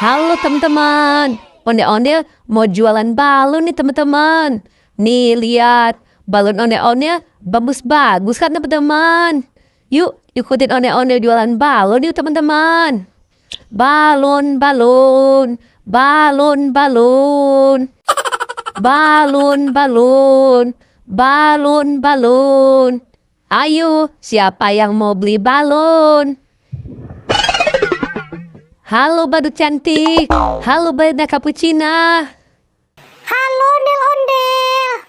Halo teman-teman, ondel-ondel mau jualan balon nih teman-teman. Nih lihat, balon ondel-ondel bagus-bagus kan teman-teman. Yuk ikutin ondel-ondel jualan balon yuk teman-teman. Balon, balon, balon, balon. Balon, balon, balon, balon. Ayo, siapa yang mau beli balon? Halo badut cantik, halo badut cappuccina. Halo ondel-ondel.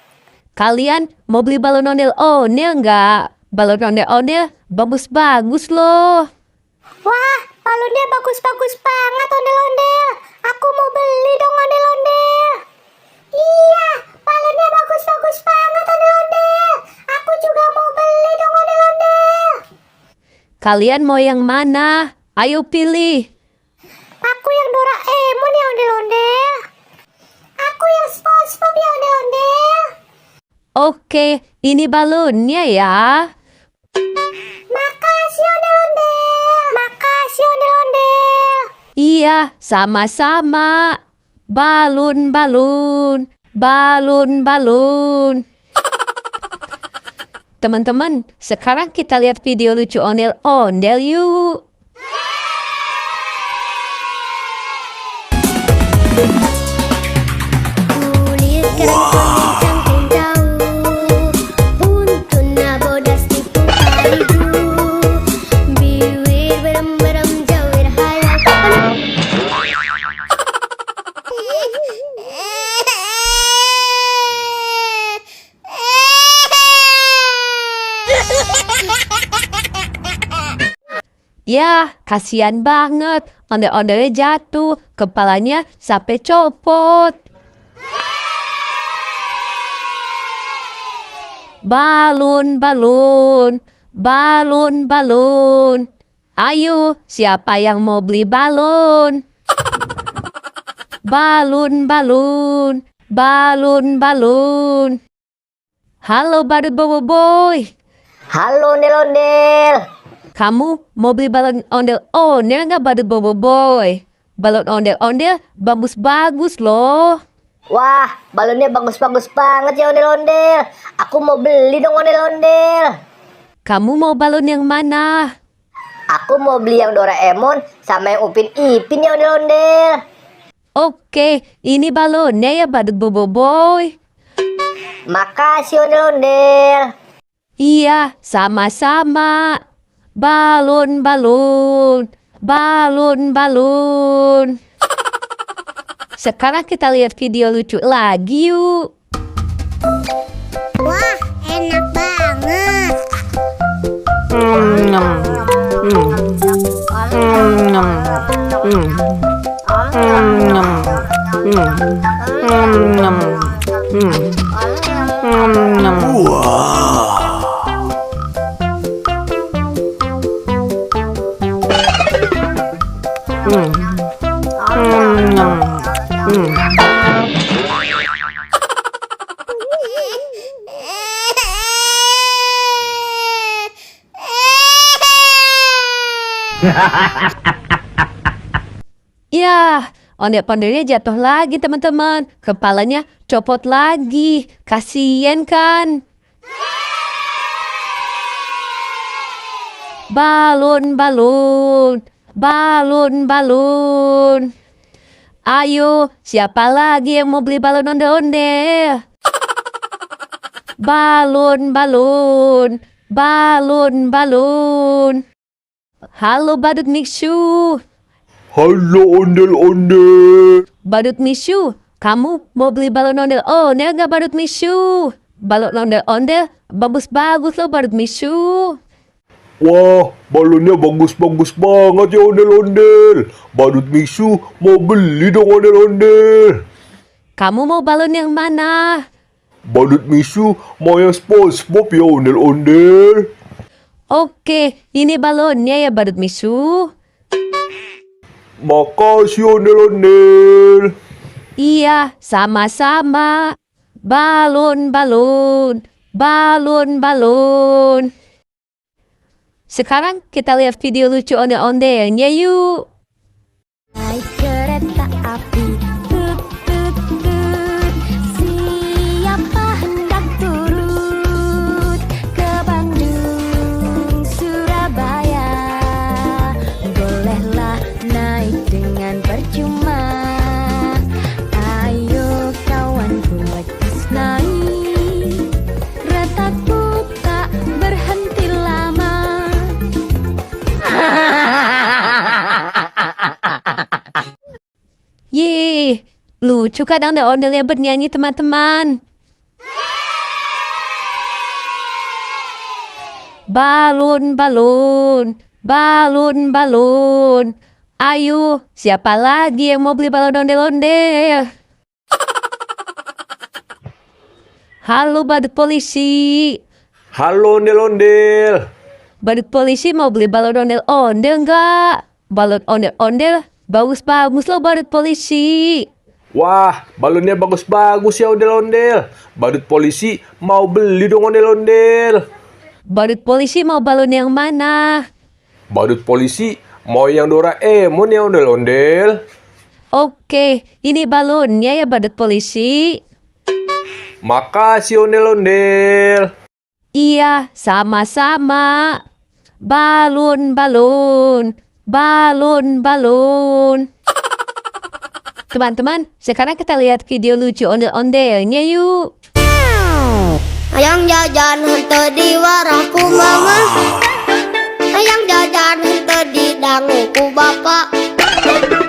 Kalian mau beli balon ondel-ondel nggak? Balon ondel-ondel bagus-bagus loh. Wah, balonnya bagus-bagus banget ondel-ondel. Aku mau beli dong ondel-ondel. Iya, balonnya bagus-bagus banget ondel-ondel. Aku juga mau beli dong ondel-ondel. Kalian mau yang mana? Ayo pilih. Aku yang Doraemon ya ondel-ondel. Aku yang SpongeBob ya ondel-ondel. Oke, ini balonnya ya. Makasih ondel-ondel. Makasih ondel-ondel. Iya, sama-sama. Balon, balon, balon, balon. Teman-teman, sekarang kita lihat video lucu ondel-ondel yuk. Kulit kerang cangkang jauh, buntun nabodas tipu paridu, bibir berem-berem jauhir hayal. Ya, kasihan banget. Ondel-ondelnya jatuh, kepalanya sampai copot. Balon, balon, balon, balon. Ayo, siapa yang mau beli balon? Balon, balon, balon, balon. Halo badut boboiboy. Halo ondel-ondel. Kamu mau beli balon ondel-ondel nggak badut boboiboy? Balon ondel-ondel bagus-bagus loh. Wah, balonnya bagus-bagus banget ya ondel-ondel. Aku mau beli dong ondel-ondel. Kamu mau balon yang mana? Aku mau beli yang Doraemon sama yang Upin Ipin ya ondel-ondel. Oke, ini balonnya ya badut boboiboy. Makasih ondel-ondel. Iya, sama-sama. Balon, balon, balon, balon. Sekarang kita lihat video lucu lagi yuk. Wah, enak banget. Ya, ondel-ondelnya jatuh lagi teman-teman. Kepalanya copot lagi. Kasian kan? Balon, balon, balon, balon. Ayo, siapa lagi yang mau beli balon ondel-ondel? Balon, balon, balon, balon. Halo badut Mishu. Halo ondel-ondel. Badut Mishu, kamu mau beli balon ondel-ondel nggak badut Mishu? Balon ondel-ondel bagus-bagus loh badut Mishu. Wah, balonnya bagus-bagus banget ya ondel-ondel. Badut Mishu mau beli dong ondel-ondel. Kamu mau balon yang mana? Badut Mishu mau yang SpongeBob ya ondel-ondel. Oke, ini balonnya ya badut Mishu. Makasih ondel-ondel. Iya, sama-sama. Balon, balon, balon, balon. Sekarang kita lihat video lucu ondel-ondelnya yuk. Naik kereta api. Tut tut tut, siapa hendak turut ke Bandung, Surabaya? Bolehlah naik dengan percuma. Ayo kawanku lekas naik, keretaku tak berhenti lama. Yeay, lucu kan ondel-ondelnya bernyanyi teman-teman. Balon, balon, balon, balon. Ayo, siapa lagi yang mau beli balon ondel-ondel? Halo badut polisi. Halo ondel-ondel. Badut polisi mau beli balon ondel-ondel enggak? Balon ondel-ondel bagus-bagus loh badut polisi. Wah, balonnya bagus-bagus ya ondel-ondel. Badut polisi mau beli dong ondel-ondel. Badut polisi mau balon yang mana? Badut polisi mau yang Doraemon ya ondel-ondel. Oke, ini balonnya ya badut polisi. Makasih ondel-ondel. Iya, sama-sama. Balon, balon, balon, balon. Teman-teman, sekarang kita lihat video lucu ondel-ondelnya yuk. Hayang jajan henteu di warahku mama, hayang jajan henteu di danguku bapak.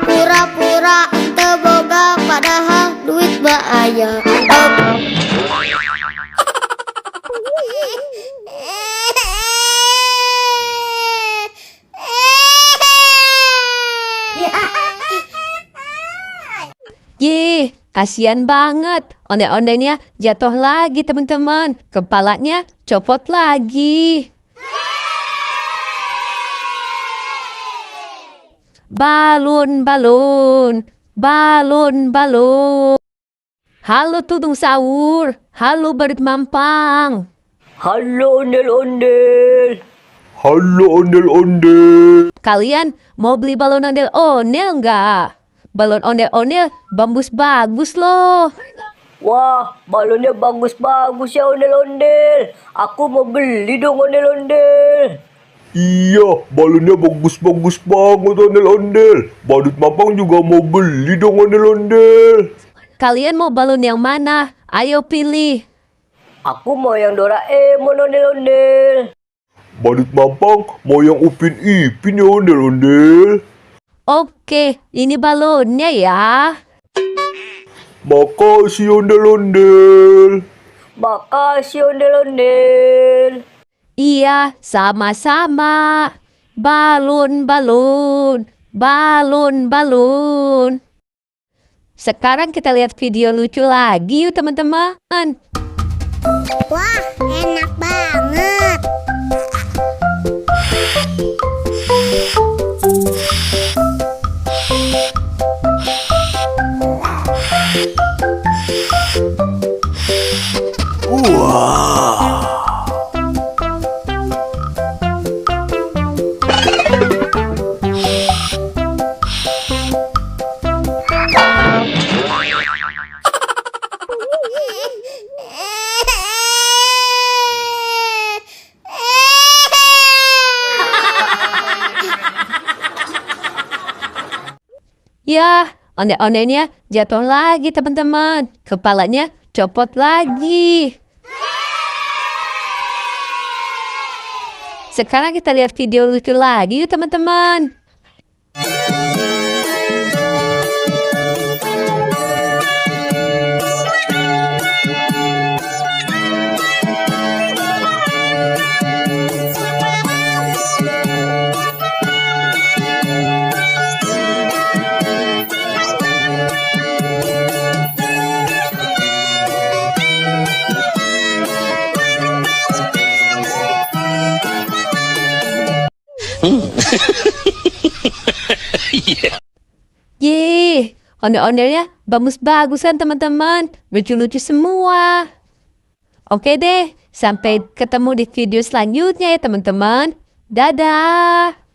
Pura-pura teu boga padahal duit mah aya. Ye, kasihan banget. Ondel-ondelnya jatuh lagi teman-teman. Kepalanya copot lagi. Balon, balon, balon, balon. Halo tudung sahur. Halo badut mampang. Halo ondel-ondel. Halo ondel-ondel. Kalian mau beli balon ondel-ondel nggak? Balon ondel-ondel bagus-bagus loh. Wah, balonnya bagus-bagus ya ondel-ondel. Aku mau beli dong ondel-ondel. Iya, balonnya bagus-bagus banget ondel-ondel. Badut mampang juga mau beli dong ondel-ondel. Kalian mau balon yang mana? Ayo pilih. Aku mau yang Doraemon ondel-ondel. Badut mampang mau yang Upin Ipin ya ondel-ondel. Oke, ini balonnya ya. Makasih ondel-ondel. Makasih ondel-ondel. Iya, sama-sama. Balon, balon, balon, balon. Sekarang kita lihat video lucu lagi yuk teman-teman. Wah, enak banget. Ya, ondel-ondelnya jatuh lagi teman-teman. Kepalanya copot lagi. Sekarang kita lihat video lucu lagi yuk teman-teman. Yeay, ondel-ondelnya bagus-bagusan teman-teman. Lucu-lucu semua. Oke deh, sampai ketemu di video selanjutnya ya teman-teman. Dadah.